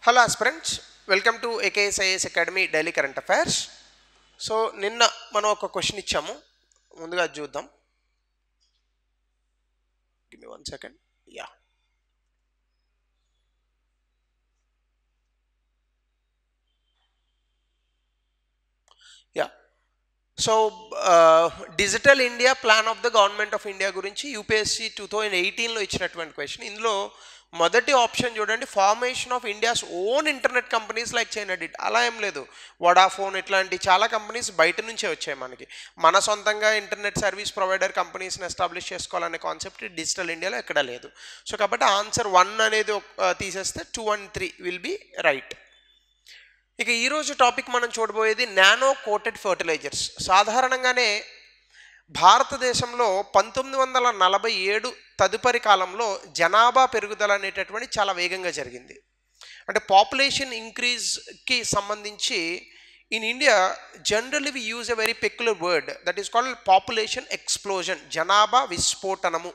Hello aspirants, welcome to AKSIAS academy daily current affairs. So నిన్న మనం ఒక question ఇచ్చాము, ముందుగా చూద్దాం. Give me 1 second. Yeah so digital India plan of the government of India గురించి UPSC 2018లో ఇచ్చినటువంటి question. ఇందులో మొదటి ఆప్షన్ చూడండి, formation of India's own internet companies like China did. అలా ఏం లేదు, వడాఫోన్ ఇట్లాంటి చాలా కంపెనీస్ బయట నుంచే వచ్చాయి. మన సొంతంగా ఇంటర్నెట్ సర్వీస్ ప్రొవైడర్ కంపెనీస్ని ఎస్టాబ్లిష్ చేసుకోవాలనే కాన్సెప్ట్ డిజిటల్ ఇండియాలో ఎక్కడా లేదు. సో కాబట్టి ఆన్సర్ 1 అనేది తీసేస్తే 2 and 3 విల్ బి రైట్. ఇక ఈరోజు టాపిక్ మనం చూడబోయేది నానో కోటెడ్ ఫర్టిలైజర్స్. సాధారణంగానే భారతదేశంలో 1947 తదుపరి కాలంలో జనాభా పెరుగుదల అనేటటువంటి చాలా వేగంగా జరిగింది. అంటే పాపులేషన్ ఇంక్రీజ్కి సంబంధించి in India generally we use a very peculiar word that is called population explosion, జనాభా విస్ఫోటనము.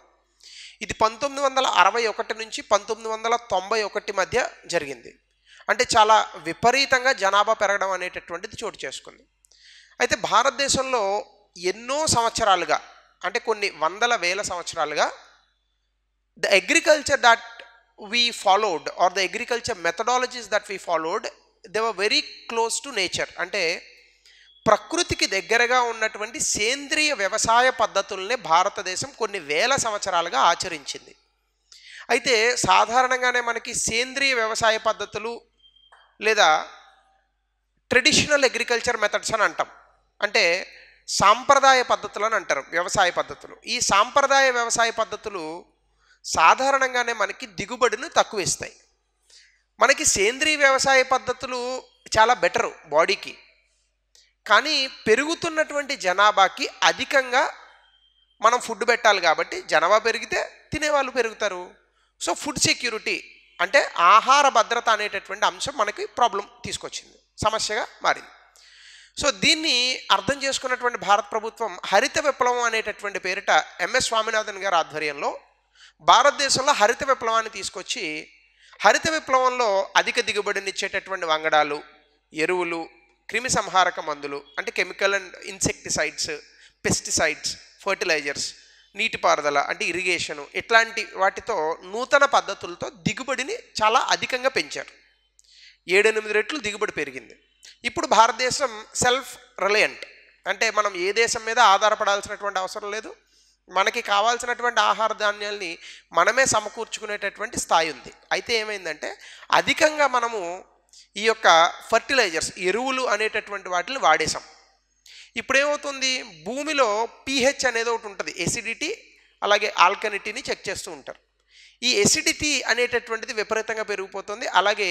ఇది 1961 నుంచి 1991 మధ్య జరిగింది. అంటే చాలా విపరీతంగా జనాభా పెరగడం అనేటటువంటిది చోటు చేసుకుంది. అయితే భారతదేశంలో ఎన్నో సంవత్సరాలుగా, అంటే కొన్ని వందల వేల సంవత్సరాలుగా the agriculture that we followed or the agriculture methodologies that we followed they were very close to nature. అంటే ప్రకృతికి దగ్గరగా ఉన్నటువంటి సేంద్రియ వ్యవసాయ పద్ధతుల్ని భారతదేశం కొన్ని వేల సంవత్సరాలుగా ఆచరించింది. అయితే సాధారణంగానే మనకి సేంద్రియ వ్యవసాయ పద్ధతులు లేదా ట్రెడిషనల్ అగ్రికల్చర్ మెథడ్స్ అని అంటాం. అంటే సాంప్రదాయ పద్ధతులు అని అంటారు వ్యవసాయ పద్ధతులు. ఈ సాంప్రదాయ వ్యవసాయ పద్ధతులు సాధారణంగానే మనకి దిగుబడిని తక్కువ ఇస్తాయి. మనకి సేంద్రియ వ్యవసాయ పద్ధతులు చాలా బెటరు బాడీకి, కానీ పెరుగుతున్నటువంటి జనాభాకి అధికంగా మనం ఫుడ్ పెట్టాలి. కాబట్టి జనాభా పెరిగితే తినేవాళ్ళు పెరుగుతారు. సో ఫుడ్ సెక్యూరిటీ అంటే ఆహార భద్రత అనేటటువంటి అంశం మనకి ప్రాబ్లం తీసుకొచ్చింది, సమస్యగా మారింది. సో దీన్ని అర్థం చేసుకున్నటువంటి భారత ప్రభుత్వం హరిత విప్లవం అనేటటువంటి పేరిట MS స్వామినాథన్ గారి ఆధ్వర్యంలో భారతదేశంలో హరిత విప్లవాన్ని తీసుకొచ్చి, హరిత విప్లవంలో అధిక దిగుబడినిచ్చేటటువంటి వంగడాలు, ఎరువులు, క్రిమి సంహారక మందులు అంటే chemical and insecticides, pesticides, fertilisers, నీటిపారుదల అంటే ఇరిగేషను, ఇట్లాంటి వాటితో నూతన పద్ధతులతో దిగుబడిని చాలా అధికంగా పెంచారు. 7-8 రెట్లు దిగుబడి పెరిగింది. ఇప్పుడు భారతదేశం సెల్ఫ్ రిలయంట్, అంటే మనం ఏ దేశం మీద ఆధారపడాల్సినటువంటి అవసరం లేదు. మనకి కావాల్సినటువంటి ఆహార ధాన్యాల్ని మనమే సమకూర్చుకునేటటువంటి స్థాయి ఉంది. అయితే ఏమైందంటే అధికంగా మనము ఈ యొక్క ఫర్టిలైజర్స్, ఎరువులు అనేటటువంటి వాటిని వాడేసాం. ఇప్పుడేమవుతుంది, భూమిలో pH అనేది ఒకటి ఉంటుంది, ఎసిడిటీ అలాగే ఆల్కనిటీని చెక్ చేస్తూ ఉంటారు. ఈ ఎసిడిటీ అనేటటువంటిది విపరీతంగా పెరిగిపోతుంది, అలాగే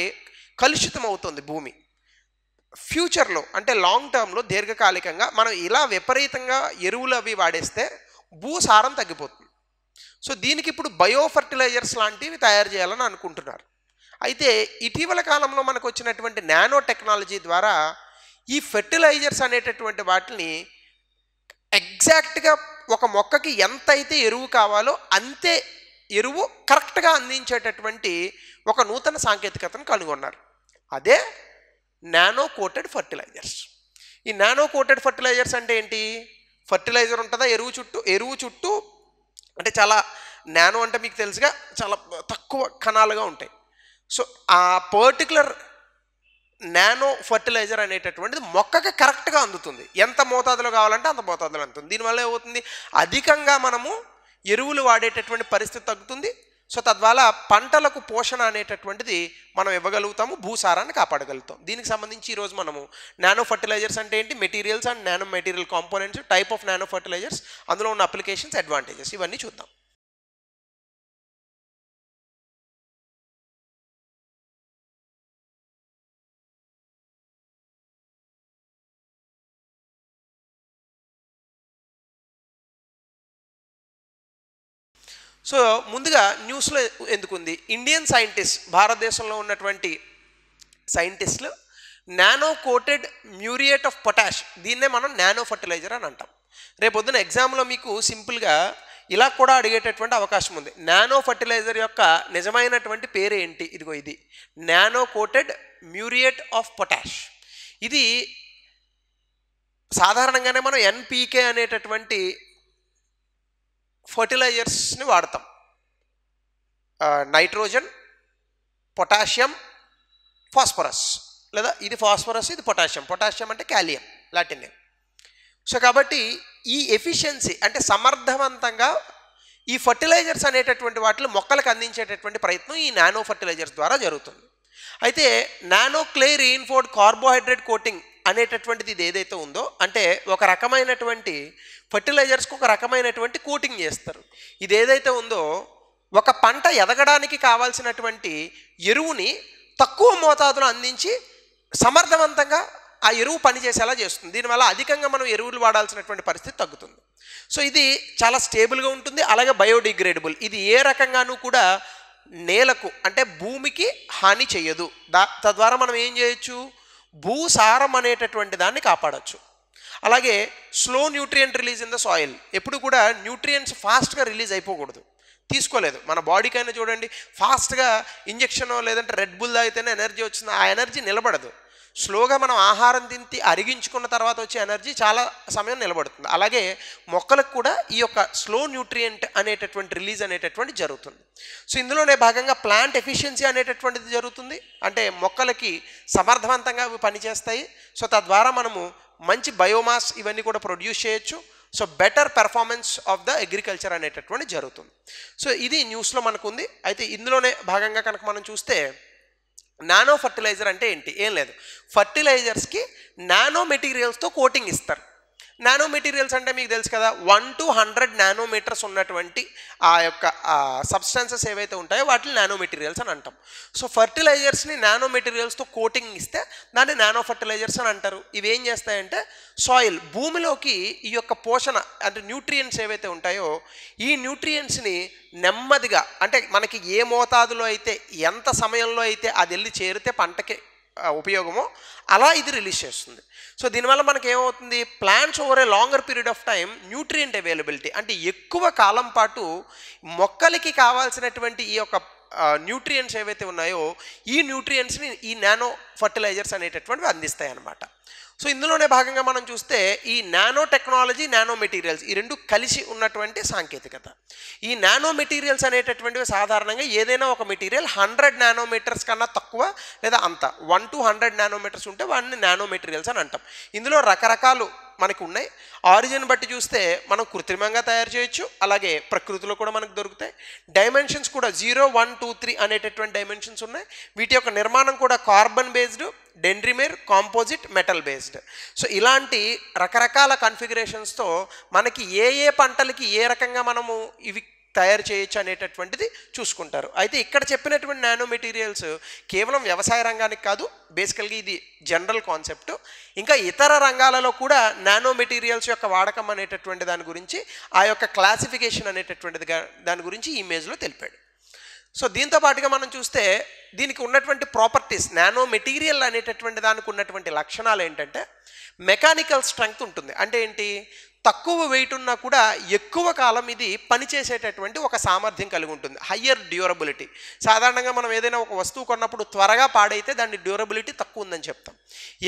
కలుషితం అవుతుంది భూమి. ఫ్యూచర్లో అంటే లాంగ్ టర్మ్లో దీర్ఘకాలికంగా మనం ఇలా విపరీతంగా ఎరువులు అవి వాడేస్తే భూసారం తగ్గిపోతుంది. సో దీనికి ఇప్పుడు బయో ఫర్టిలైజర్స్ లాంటివి తయారు చేయాలని అనుకుంటున్నారు. అయితే ఇటీవల కాలంలో మనకు వచ్చినటువంటి నానో టెక్నాలజీ ద్వారా ఈ ఫెర్టిలైజర్స్ అనేటటువంటి వాటిని ఎగ్జాక్ట్గా ఒక మొక్కకి ఎంత అయితే ఎరువు కావాలో అంతే ఎరువు కరెక్ట్గా అందించేటటువంటి ఒక నూతన సాంకేతికతను కనుగొన్నారు. అదే నానో కోటెడ్ ఫర్టిలైజర్స్. ఈ నానో కోటెడ్ ఫర్టిలైజర్స్ అంటే ఏంటి? ఫర్టిలైజర్ ఉంటుందా ఎరువు చుట్టూ అంటే చాలా నానో అంటే మీకు తెలుసుగా చాలా తక్కువ కణాలుగా ఉంటాయి. సో ఆ పర్టికులర్ నానో ఫర్టిలైజర్ అనేటటువంటిది మొక్కకి కరెక్ట్గా అందుతుంది. ఎంత మోతాదులో కావాలంటే అంత మోతాదులో అందుతుంది. దీనివల్ల ఏమవుతుంది, అధికంగా మనము ఎరువులు వాడేటటువంటి పరిస్థితి తగ్గుతుంది. సో తద్వారా పంటలకు పోషణ అనేటటువంటిది మనం ఇవ్వగలుగుతాము, భూసారాన్ని కాపాడగలుగుతాం. దీనికి సంబంధించి ఈరోజు మనము నానో ఫర్టిలైజర్స్ అంటే ఏంటి, materials and nano material components, type of nano fertilisers, అందులో ఉన్న అప్లికేషన్స్, అడ్వాంటేజెస్ ఇవన్నీ చూద్దాం. సో ముందుగా న్యూస్లో ఎందుకుంది, ఇండియన్ సైంటిస్ట్, భారతదేశంలో ఉన్నటువంటి సైంటిస్టులు nano coated muriate of potash, దీన్నే మనం నానో ఫర్టిలైజర్ అని అంటాం. రేపొద్దున ఎగ్జామ్లో మీకు సింపుల్గా ఇలా కూడా అడిగేటటువంటి అవకాశం ఉంది. నానో ఫర్టిలైజర్ యొక్క నిజమైనటువంటి పేరు ఏంటి? ఇదిగో ఇది nano coated muriate of potash. ఇది సాధారణంగానే మనం ఎన్పీకే అనేటటువంటి ఫర్టిలైజర్స్ని వాడతాం. నైట్రోజన్, పొటాషియం, ఫాస్ఫరస్, లేదా ఇది ఫాస్ఫరస్, ఇది పొటాషియం. పొటాషియం అంటే కాలియం, లాటిన్ నేమ్. సో కాబట్టి ఈ ఎఫిషియన్సీ అంటే సమర్థవంతంగా ఈ ఫర్టిలైజర్స్ అనేటటువంటి వాటిని మొక్కలకు అందించేటటువంటి ప్రయత్నం ఈ నానో ఫర్టిలైజర్స్ ద్వారా జరుగుతుంది. అయితే నానో క్లే రీఇన్ఫోర్డ్ కార్బోహైడ్రేట్ కోటింగ్ అనేటటువంటిది ఇది ఏదైతే ఉందో, అంటే ఒక రకమైనటువంటి ఫర్టిలైజర్స్కి ఒక రకమైనటువంటి కోటింగ్ చేస్తారు. ఇది ఏదైతే ఉందో ఒక పంట ఎదగడానికి కావాల్సినటువంటి ఎరువుని తక్కువ మోతాదులో అందించి సమర్థవంతంగా ఆ ఎరువు పనిచేసేలా చేస్తుంది. దీనివల్ల అధికంగా మనం ఎరువులు వాడాల్సినటువంటి పరిస్థితి తగ్గుతుంది. సో ఇది చాలా స్టేబుల్గా ఉంటుంది, అలాగే బయోడిగ్రేడబుల్. ఇది ఏ రకంగానూ కూడా నేలకు అంటే భూమికి హాని చేయదు. తద్వారా మనం ఏం చేయొచ్చు? భూసారం అనేటటువంటి దాన్ని కాపాడచ్చు. అలాగే slow nutrient release in the soil. ఎప్పుడు కూడా న్యూట్రియంట్స్ ఫాస్ట్గా రిలీజ్ అయిపోకూడదు. తీసుకోలేదు మన బాడీకైనా చూడండి, ఫాస్ట్గా ఇంజెక్షనో లేదంటే రెడ్ బుల్ అయితేనే ఎనర్జీ వచ్చింది, ఆ ఎనర్జీ నిలబడదు. స్లోగా మనం ఆహారం తింటి అరిగించుకున్న తర్వాత వచ్చే ఎనర్జీ చాలా సమయం నిలబడుతుంది. అలాగే మొక్కలకు కూడా ఈ యొక్క స్లో న్యూట్రియంట్ అనేటటువంటి రిలీజ్ అనేటటువంటి జరుగుతుంది. సో ఇందులోనే భాగంగా ప్లాంట్ ఎఫిషియన్సీ అనేటటువంటిది జరుగుతుంది. అంటే మొక్కలకి సమర్థవంతంగా అవి పనిచేస్తాయి. సో తద్వారా మనము మంచి బయోమాస్ ఇవన్నీ కూడా ప్రొడ్యూస్ చేయొచ్చు. So better performance of the agriculture అనేటటువంటి జరుగుతుంది. సో ఇది న్యూస్లో మనకు ఉంది. అయితే ఇందులోనే భాగంగా కనుక మనం చూస్తే నానో ఫర్టిలైజర్ అంటే ఏంటి? ఏం లేదు, ఫర్టిలైజర్స్కి నానో మెటీరియల్స్తో కోటింగ్ ఇస్తారు. నానో మెటీరియల్స్ అంటే మీకు తెలుసు కదా, 1 to 100 నానోమీటర్స్ ఉన్నటువంటి ఆ యొక్క సబ్స్టాన్సెస్ ఏవైతే ఉంటాయో వాటిని నానో మెటీరియల్స్ అని అంటాం. సో ఫర్టిలైజర్స్ని నానో మెటీరియల్స్తో కోటింగ్ ఇస్తే దాన్ని నానో ఫర్టిలైజర్స్ అని అంటారు. ఇవి ఏం చేస్తాయంటే సాయిల్ భూమిలోకి ఈ యొక్క పోషణ అంటే న్యూట్రియంట్స్ ఏవైతే ఉంటాయో ఈ న్యూట్రియంట్స్ని నెమ్మదిగా అంటే మనకి ఏ మోతాదులో అయితే ఎంత సమయంలో అయితే అది వెళ్ళి చేరితే పంటకి ఉపయోగమో అలా ఇది రిలీజ్ చేస్తుంది. సో దీనివల్ల మనకి ఏమవుతుంది? Plants over a longer period of time nutrient availability అంటే ఎక్కువ కాలం పాటు మొక్కలకి కావాల్సినటువంటి ఈ యొక్క న్యూట్రియంట్స్ ఏవైతే ఉన్నాయో ఈ న్యూట్రియంట్స్ని ఈ నానో ఫర్టిలైజర్స్ అనేటటువంటివి అందిస్తాయి అన్నమాట. సో ఇందులోనే భాగంగా మనం చూస్తే ఈ నానో టెక్నాలజీ, నానో మెటీరియల్స్ ఈ రెండు కలిసి ఉన్నటువంటి సాంకేతికత. ఈ నానో మెటీరియల్స్ అనేటటువంటివి సాధారణంగా ఏదైనా ఒక మెటీరియల్ 100 నానోమీటర్స్ కన్నా తక్కువ లేదా అంత 1 to 100 నానోమీటర్స్ ఉంటే వాటిని నానో మెటీరియల్స్ అని అంటాం. ఇందులో రకరకాలు మనకు ఉన్నాయి. ఆరిజిన్ బట్టి చూస్తే మనం కృత్రిమంగా తయారు చేయొచ్చు, అలాగే ప్రకృతిలో కూడా మనకు దొరుకుతాయి. డైమెన్షన్స్ కూడా 0, 1, 2, 3 అనేటటువంటి డైమెన్షన్స్ ఉన్నాయి. వీటి యొక్క నిర్మాణం కూడా carbon based, dendrimer, composite, metal based. So ఇలాంటి రకరకాల కన్ఫిగరేషన్స్తో మనకి ఏ ఏ పంటలకి ఏ రకంగా మనము ఇవి తయారు చేయొచ్చు అనేటటువంటిది చూసుకుంటారు. అయితే ఇక్కడ చెప్పినటువంటి నానో మెటీరియల్స్ కేవలం వ్యవసాయ రంగానికి కాదు, బేసికల్గా ఇది జనరల్ కాన్సెప్ట్. ఇంకా ఇతర రంగాలలో కూడా నానో మెటీరియల్స్ యొక్క వాడకం అనేటటువంటి దాని గురించి ఆ యొక్క క్లాసిఫికేషన్ అనేటటువంటిది దాని గురించి ఈ ఇమేజ్లో తెలిపాడు. సో దీంతో పాటుగా మనం చూస్తే దీనికి ఉన్నటువంటి ప్రాపర్టీస్, నానో మెటీరియల్ అనేటటువంటి దానికి ఉన్నటువంటి లక్షణాలు ఏంటంటే మెకానికల్ స్ట్రెంగ్త్ ఉంటుంది. అంటే ఏంటి? తక్కువ వెయిట్ ఉన్నా కూడా ఎక్కువ కాలం ఇది పనిచేసేటటువంటి ఒక సామర్థ్యం కలిగి ఉంటుంది. Higher durability. సాధారణంగా మనం ఏదైనా ఒక వస్తువు కొన్నప్పుడు త్వరగా పాడైతే దాని డ్యూరబిలిటీ తక్కువ ఉందని చెప్తాం.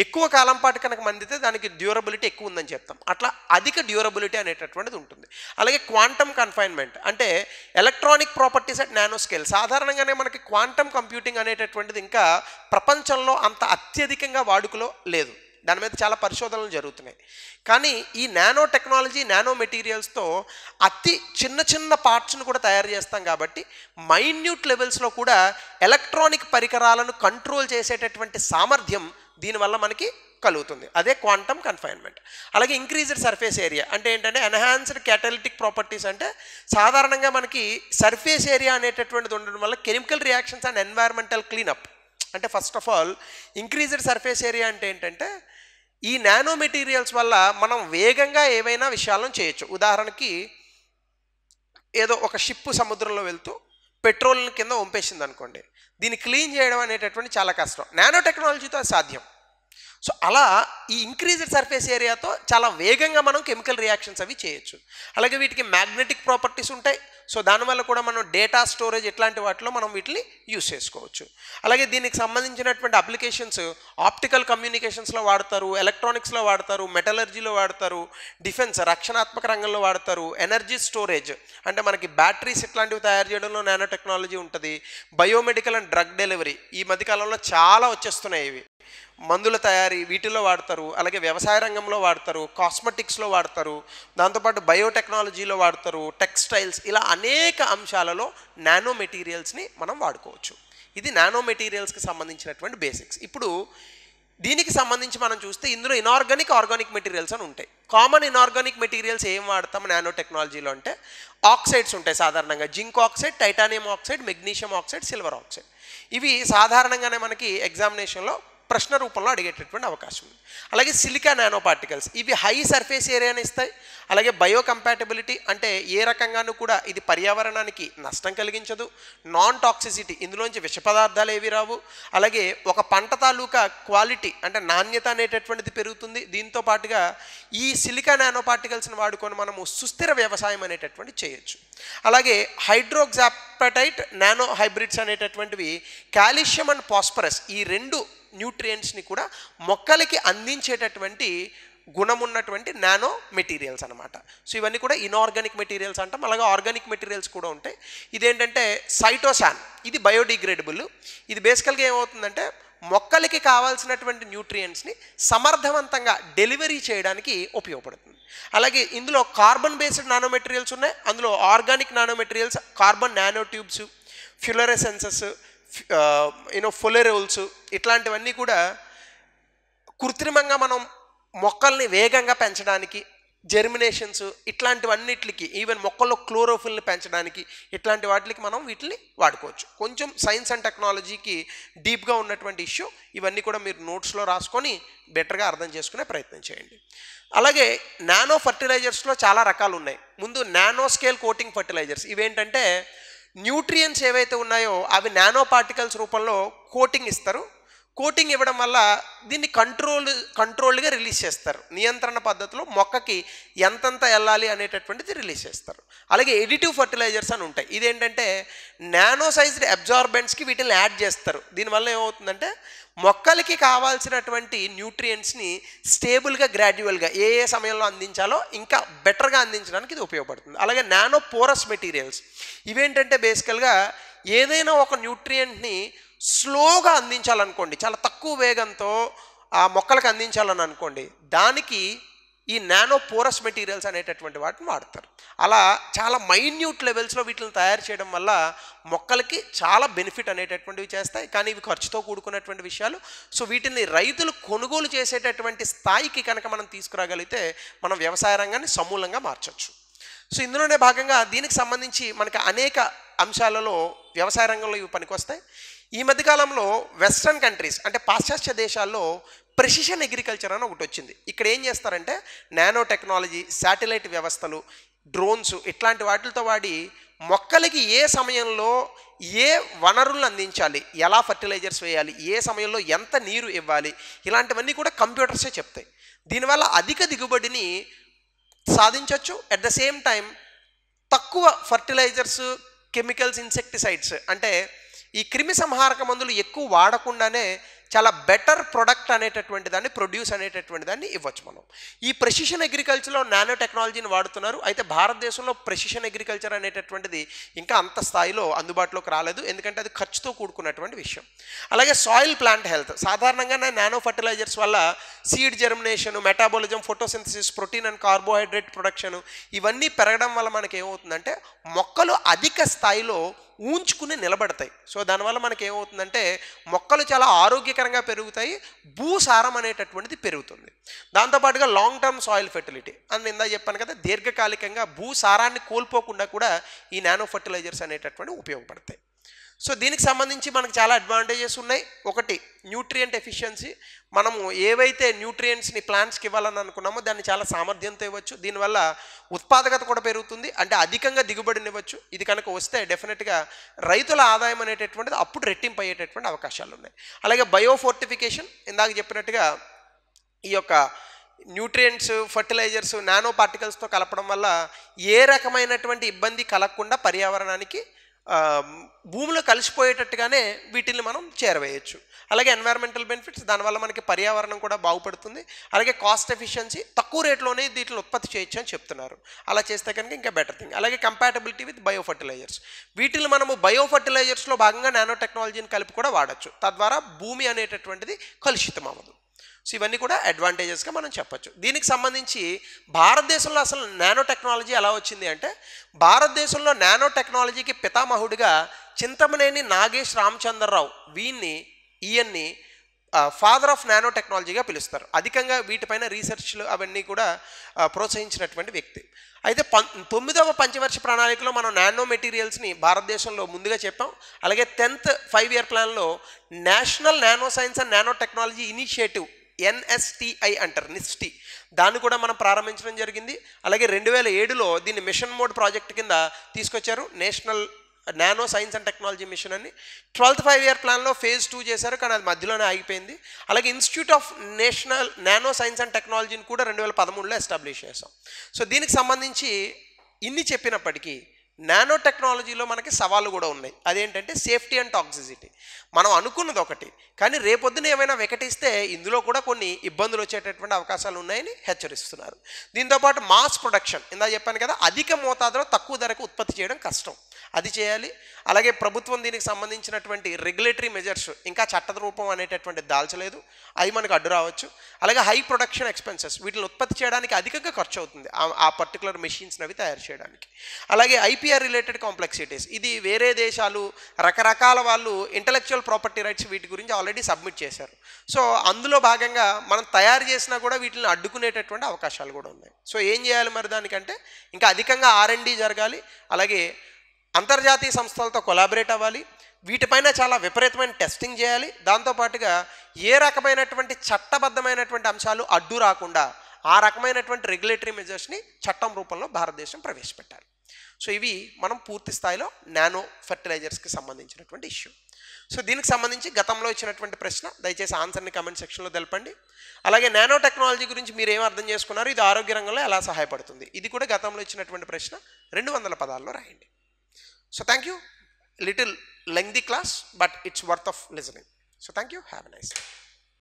ఎక్కువ కాలం పాటు కనుక మందితే దానికి డ్యూరబిలిటీ ఎక్కువ ఉందని చెప్తాం. అట్లా అధిక డ్యూరబిలిటీ అనేటటువంటిది ఉంటుంది. అలాగే క్వాంటమ్ కన్ఫైన్మెంట్ అంటే electronic properties at nano scale. సాధారణంగానే మనకి క్వాంటమ్ కంప్యూటింగ్ అనేటటువంటిది ఇంకా ప్రపంచంలో అంత అత్యధికంగా వాడుకలో లేదు. దాని మీద చాలా పరిశోధనలు జరుగుతున్నాయి. కానీ ఈ నానో టెక్నాలజీ, నానో మెటీరియల్స్తో అతి చిన్న చిన్న పార్ట్స్ను కూడా తయారు చేస్తాం కాబట్టి మైన్యూట్ లెవెల్స్లో కూడా ఎలక్ట్రానిక్ పరికరాలను కంట్రోల్ చేసేటటువంటి సామర్థ్యం దీనివల్ల మనకి కలుగుతుంది. అదే క్వాంటమ్ కన్ఫైన్మెంట్. అలాగే ఇంక్రీజ్డ్ సర్ఫేస్ ఏరియా అంటే ఏంటంటే ఎన్హాన్స్డ్ క్యాటలిటిక్ ప్రాపర్టీస్. అంటే సాధారణంగా మనకి సర్ఫేస్ ఏరియా అనేటటువంటిది ఉండడం వల్ల chemical reactions and environmental cleanup. అంటే first of all increased surface area అంటే ఏంటంటే ఈ నానో మెటీరియల్స్ వల్ల మనం వేగంగా ఏవైనా విషయాలను చేయొచ్చు. ఉదాహరణకి ఏదో ఒక షిప్ సముద్రంలో వెళ్తూ పెట్రోల్ని కింద వంపేసింది అనుకోండి, దీన్ని క్లీన్ చేయడం అనేటటువంటి చాలా కష్టం. నానో టెక్నాలజీతో అది సాధ్యం. సో అలా ఈ ఇంక్రీజ్డ్ సర్ఫేస్ ఏరియాతో చాలా వేగంగా మనం కెమికల్ రియాక్షన్స్ అవి చేయొచ్చు. అలాగే వీటికి మ్యాగ్నెటిక్ ప్రాపర్టీస్ ఉంటాయి. సో దానివల్ల కూడా మనం డేటా స్టోరేజ్ ఇట్లాంటి వాటిలో మనం వీటిని యూస్ చేసుకోవచ్చు. అలాగే దీనికి సంబంధించినటువంటి అప్లికేషన్స్ ఆప్టికల్ కమ్యూనికేషన్స్లో వాడతారు, ఎలక్ట్రానిక్స్లో వాడతారు, మెటలర్జీలో వాడతారు, డిఫెన్స్ రక్షణాత్మక రంగంలో వాడతారు, ఎనర్జీ స్టోరేజ్ అంటే మనకి బ్యాటరీస్ ఇట్లాంటివి తయారు చేయడంలో నానో టెక్నాలజీ ఉంటుంది, బయోమెడికల్ అండ్ డ్రగ్ డెలివరీ ఈ మధ్యకాలంలో చాలా వచ్చేస్తున్నాయి, ఇవి మందుల తయారీ వీటిల్లో వాడతారు, అలాగే వ్యవసాయ రంగంలో వాడతారు, కాస్మెటిక్స్లో వాడతారు, దాంతోపాటు బయోటెక్నాలజీలో వాడతారు, టెక్స్టైల్స్, ఇలా అనేక అంశాలలో నానో మెటీరియల్స్ని మనం వాడుకోవచ్చు. ఇది నానో మెటీరియల్స్కి సంబంధించినటువంటి బేసిక్స్. ఇప్పుడు దీనికి సంబంధించి మనం చూస్తే ఇందులో ఇనార్గానిక్, ఆర్గానిక్ మెటీరియల్స్ అని ఉంటాయి. కామన్ ఇనార్గానిక్ మెటీరియల్స్ ఏం వాడతాం నానో టెక్నాలజీలో అంటే ఆక్సైడ్స్ ఉంటాయి సాధారణంగా, zinc oxide, titanium oxide, magnesium oxide, silver oxide. ఇవి సాధారణంగానే మనకి ఎగ్జామినేషన్లో ప్రశ్న రూపంలో అడిగేటటువంటి అవకాశం ఉంది. అలాగే సిలికా నానో పార్టికల్స్, ఇవి హై సర్ఫేస్ ఏరియాని ఇస్తాయి. అలాగే బయో కంపాటబిలిటీ అంటే ఏ రకంగానూ కూడా ఇది పర్యావరణానికి నష్టం కలిగించదు. నాన్ టాక్సిసిటీ, ఇందులోంచి విష పదార్థాలు ఏవి రావు. అలాగే ఒక పంట తాలూకా క్వాలిటీ అంటే నాణ్యత అనేటటువంటిది పెరుగుతుంది. దీంతో పాటుగా ఈ సిలికా నానో పార్టికల్స్ని వాడుకొని మనము సుస్థిర వ్యవసాయం అనేటటువంటి చేయొచ్చు. అలాగే హైడ్రోక్సాపటైట్ నానో హైబ్రిడ్స్ అనేటటువంటివి కాల్షియం అండ్ ఫాస్ఫరస్ ఈ రెండు న్యూట్రియంట్స్ని కూడా మొక్కలకి అందించేటటువంటి గుణమున్నటువంటి నానో మెటీరియల్స్ అనమాట. సో ఇవన్నీ కూడా ఇనార్గానిక్ మెటీరియల్స్ అంటాం. అలాగే ఆర్గానిక్ మెటీరియల్స్ కూడా ఉంటాయి. ఇదేంటంటే సైటోసాన్, ఇది బయోడిగ్రేడబుల్. ఇది బేసికల్గా ఏమవుతుందంటే మొక్కలకి కావాల్సినటువంటి న్యూట్రియంట్స్ని సమర్థవంతంగా డెలివరీ చేయడానికి ఉపయోగపడుతుంది. అలాగే ఇందులో కార్బన్ బేస్డ్ నానో మెటీరియల్స్ ఉన్నాయి. అందులో organic nanomaterials carbon nanotubes, ఫ్యూలరెసెన్సెస్, ఫొలెరోల్స్ ఇట్లాంటివన్నీ కూడా కృత్రిమంగా మనం మొక్కల్ని వేగంగా పెంచడానికి, జెర్మినేషన్స్ ఇట్లాంటివన్నిటికి, ఈవెన్ మొక్కల్లో క్లోరోఫిల్ని పెంచడానికి ఇట్లాంటి వాటికి మనం వీటిని వాడుకోవచ్చు. కొంచెం సైన్స్ అండ్ టెక్నాలజీకి డీప్గా ఉన్నటువంటి ఇష్యూ, ఇవన్నీ కూడా మీరు నోట్స్లో రాసుకొని బెటర్గా అర్థం చేసుకునే ప్రయత్నం చేయండి. అలాగే నానో ఫర్టిలైజర్స్లో చాలా రకాలు ఉన్నాయి. ముందు నానో స్కేల్ కోటింగ్ ఫర్టిలైజర్స్, ఇవేంటంటే న్యూట్రియంట్స్ ఏవైతే ఉన్నాయో అవి నానో పార్టికల్స్ రూపంలో కోటింగ్ ఇస్తారు. కోటింగ్ ఇవ్వడం వల్ల దీన్ని కంట్రోల్డ్గా రిలీజ్ చేస్తారు. నియంత్రణ పద్ధతిలో మొక్కకి ఎంతంత వెళ్ళాలి అనేటటువంటిది రిలీజ్ చేస్తారు. అలాగే ఎడిటివ్ ఫర్టిలైజర్స్ అని ఉంటాయి. ఇదేంటంటే నానో సైజ్డ్ అబ్జార్బెంట్స్కి వీటిని యాడ్ చేస్తారు. దీనివల్ల ఏమవుతుందంటే మొక్కలకి కావాల్సినటువంటి న్యూట్రియంట్స్ని స్టేబుల్గా, గ్రాడ్యువల్గా ఏ సమయంలో అందించాలో ఇంకా బెటర్గా అందించడానికి ఇది ఉపయోగపడుతుంది. అలాగే నానో పోరస్ మెటీరియల్స్, ఇవేంటంటే బేసికల్గా ఏదైనా ఒక న్యూట్రియంట్ని స్లోగా అందించాలనుకోండి, చాలా తక్కువ వేగంతో ఆ మొక్కలకు అందించాలని అనుకోండి, దానికి ఈ నానో పోరస్ మెటీరియల్స్ అనేటటువంటి వాటిని వాడతారు. అలా చాలా మైన్యూట్ లెవెల్స్లో వీటిని తయారు చేయడం వల్ల మొక్కలకి చాలా బెనిఫిట్ అనేటటువంటివి చేస్తాయి. కానీ ఇవి ఖర్చుతో కూడుకున్నటువంటి విషయాలు. సో వీటిని రైతులు కొనుగోలు చేసేటటువంటి స్థాయికి కనుక మనం తీసుకురాగలిగితే మనం వ్యవసాయ రంగాన్ని సమూలంగా మార్చవచ్చు. సో ఇందులోనే భాగంగా దీనికి సంబంధించి మనకి అనేక అంశాలలో వ్యవసాయ రంగంలో ఇవి పనికొస్తాయి. ఈ మధ్యకాలంలో వెస్ట్రన్ కంట్రీస్ అంటే పాశ్చాత్య దేశాల్లో ప్రెసిషన్ అగ్రికల్చర్ అని ఒకటి వచ్చింది. ఇక్కడ ఏం చేస్తారంటే నానో టెక్నాలజీ, శాటిలైట్ వ్యవస్థలు, డ్రోన్స్ ఇట్లాంటి వాటితో వాడి మొక్కలకి ఏ సమయంలో ఏ వనరులను అందించాలి, ఎలా ఫర్టిలైజర్స్ వేయాలి, ఏ సమయంలో ఎంత నీరు ఇవ్వాలి, ఇలాంటివన్నీ కూడా కంప్యూటర్సే చెప్తాయి. దీనివల్ల అధిక దిగుబడిని సాధించవచ్చు. అట్ ద సేమ్ టైం తక్కువ ఫర్టిలైజర్స్, కెమికల్స్, ఇన్సెక్టిసైడ్స్ అంటే ఈ క్రిమి సంహారక మందులు ఎక్కువ వాడకుండానే చాలా బెటర్ ప్రొడక్ట్ అనేటటువంటి దాన్ని, ప్రొడ్యూస్ అనేటటువంటి దాన్ని ఇవ్వచ్చు మనం. ఈ ప్రెసిషన్ అగ్రికల్చర్లో నానో టెక్నాలజీని వాడుతున్నారు. అయితే భారతదేశంలో ప్రెసిషన్ అగ్రికల్చర్ అనేటటువంటిది ఇంకా అంత స్థాయిలో అందుబాటులోకి రాలేదు, ఎందుకంటే అది ఖర్చుతో కూడుకున్నటువంటి విషయం. అలాగే సాయిల్ ప్లాంట్ హెల్త్, సాధారణంగానే నానో ఫర్టిలైజర్స్ వల్ల seed germination, metabolism, photosynthesis, protein and carbohydrate production ఇవన్నీ పెరగడం వల్ల మనకి ఏమవుతుందంటే మొక్కలు అధిక స్థాయిలో ఊంచుకుని నిలబడతాయి. సో దానివల్ల మనకి ఏమవుతుందంటే మొక్కలు చాలా ఆరోగ్యకరంగా పెరుగుతాయి, భూసారం అనేటటువంటిది పెరుగుతుంది. దాంతోపాటుగా లాంగ్ టర్మ్ సాయిల్ ఫెర్టిలిటీ అని ఇందా చెప్పాను కదా, దీర్ఘకాలికంగా భూసారాన్ని కోల్పోకుండా కూడా ఈ నానో ఫర్టిలైజర్స్ అనేటటువంటివి ఉపయోగపడతాయి. సో దీనికి సంబంధించి మనకు చాలా అడ్వాంటేజెస్ ఉన్నాయి. ఒకటి న్యూట్రియంట్ ఎఫిషియన్సీ, మనము ఏవైతే న్యూట్రియంట్స్ని ప్లాంట్స్కి ఇవ్వాలని అనుకున్నామో దాన్ని చాలా సామర్థ్యంతో ఇవ్వచ్చు. దీనివల్ల ఉత్పాదకత కూడా పెరుగుతుంది, అంటే అధికంగా దిగుబడినివ్వచ్చు. ఇది కనుక వస్తే డెఫినెట్గా రైతుల ఆదాయం అనేటటువంటిది అప్పుడు రెట్టింపు అయ్యేటటువంటి అవకాశాలు ఉన్నాయి. అలాగే బయోఫోర్టిఫికేషన్, ఇందాక చెప్పినట్టుగా ఈ యొక్క న్యూట్రియంట్స్, ఫర్టిలైజర్స్, నానో పార్టికల్స్తో కలపడం వల్ల ఏ రకమైనటువంటి ఇబ్బంది కలగకుండా పర్యావరణానికి భూమిలో కలిసిపోయేటట్టుగానే వీటిని మనం చేరవేయచ్చు. అలాగే ఎన్వైరన్మెంటల్ బెనిఫిట్స్, దానివల్ల మనకి పర్యావరణం కూడా బాగుపడుతుంది. అలాగే కాస్ట్ ఎఫిషియన్సీ, తక్కువ రేట్లోనే వీటిని ఉత్పత్తి చేయొచ్చు అని చెప్తున్నారు. అలా చేస్తే కనుక ఇంకా బెటర్ థింగ్. అలాగే కంపాటబిలిటీ విత్ బయో ఫర్టిలైజర్స్, వీటిని మనము బయో ఫర్టిలైజర్స్లో భాగంగా నానో టెక్నాలజీని కలిపి కూడా వాడచ్చు. తద్వారా భూమి అనేటటువంటిది కలుషితం అవ్వదు. సో ఇవన్నీ కూడా అడ్వాంటేజెస్గా మనం చెప్పచ్చు. దీనికి సంబంధించి భారతదేశంలో అసలు నానో టెక్నాలజీ ఎలా వచ్చింది అంటే, భారతదేశంలో నానో టెక్నాలజీకి పితామహుడిగా చింతమనేని నాగేష్ రామచంద్రరావు, ఈయన్ని ఫాదర్ ఆఫ్ నానో టెక్నాలజీగా పిలుస్తారు. అధికంగా వీటిపైన రీసెర్చ్లు అవన్నీ కూడా ప్రోత్సహించినటువంటి వ్యక్తి. అయితే 9వ పంచవర్ష ప్రణాళికలో మనం నానో మెటీరియల్స్ని భారతదేశంలో ముందుగా చెప్పాం. అలాగే 10th 5-year ప్లాన్లో national nano science and nano technology initiative, NSTI అంటారు, నిస్టి, దాన్ని కూడా మనం ప్రారంభించడం జరిగింది. అలాగే 2007లో దీన్ని మిషన్ మోడ్ ప్రాజెక్ట్ కింద తీసుకొచ్చారు, national nano science and technology mission అని. 12th 5-year ప్లాన్లో phase 2 చేశారు, కానీ అది మధ్యలోనే ఆగిపోయింది. అలాగే institute of national nano science and టెక్నాలజీని కూడా 2013లో ఎస్టాబ్లిష్ చేసాం. సో దీనికి సంబంధించి ఇన్ని చెప్పినప్పటికీ నానో టెక్నాలజీలో మనకి సవాళ్ళు కూడా ఉన్నాయి. అదేంటంటే సేఫ్టీ అండ్ టాక్సిసిటీ. మనం అనుకున్నది ఒకటి, కానీ రేపొద్దున ఏమైనా వికటిస్తే ఇందులో కూడా కొన్ని ఇబ్బందులు వచ్చేటటువంటి అవకాశాలు ఉన్నాయని హెచ్చరిస్తున్నారు. దీంతోపాటు మాస్ ప్రొడక్షన్, ఇందా చెప్పాను కదా, అధిక మోతాదులో తక్కువ ధరకు ఉత్పత్తి చేయడం కష్టం, అది చేయాలి. అలాగే ప్రభుత్వం దీనికి సంబంధించినటువంటి రెగ్యులేటరీ మెజర్స్ ఇంకా చట్ట రూపం అనేటటువంటిది దాల్చలేదు, అవి మనకు అడ్డు రావచ్చు. అలాగే హై ప్రొడక్షన్ ఎక్స్పెన్సెస్, వీటిని ఉత్పత్తి చేయడానికి అధికంగా ఖర్చు అవుతుంది ఆ పర్టికులర్ మెషిన్స్ అవి తయారు చేయడానికి. అలాగే ఐపీఆర్ రిలేటెడ్ కాంప్లెక్సిటీస్, ఇది వేరే దేశాలు రకరకాల వాళ్ళు ఇంటలెక్చువల్ ప్రాపర్టీ రైట్స్ వీటి గురించి ఆల్రెడీ సబ్మిట్ చేశారు. సో అందులో భాగంగా మనం తయారు చేసినా కూడా వీటిని అడ్డుకునేటటువంటి అవకాశాలు కూడా ఉన్నాయి. సో ఏం చేయాలి మరి దానికంటే, ఇంకా అధికంగా R&D జరగాలి. అలాగే అంతర్జాతీయ సంస్థలతో కొలాబరేట్ అవ్వాలి. వీటిపైన చాలా విపరీతమైన టెస్టింగ్ చేయాలి. దాంతోపాటుగా ఏ రకమైనటువంటి చట్టబద్ధమైనటువంటి అంశాలు అడ్డు రాకుండా ఆ రకమైనటువంటి రెగ్యులేటరీ మెజర్స్ని చట్టం రూపంలో భారతదేశం ప్రవేశపెట్టాలి. సో ఇవి మనం పూర్తి స్థాయిలో నానో ఫర్టిలైజర్స్కి సంబంధించినటువంటి ఇష్యూ. సో దీనికి సంబంధించి గతంలో ఇచ్చినటువంటి ప్రశ్న, దయచేసి ఆన్సర్ని కమెంట్ సెక్షన్లో తెలపండి. అలాగే నానో టెక్నాలజీ గురించి మీరు ఏం అర్థం చేసుకున్నారు, ఇది ఆరోగ్య రంగంలో ఎలా సహాయపడుతుంది, ఇది కూడా గతంలో ఇచ్చినటువంటి ప్రశ్న 200 పదాల్లో రాయండి. So thank you. Little lengthy class, but it's worth of listening. So thank you. Have a nice day.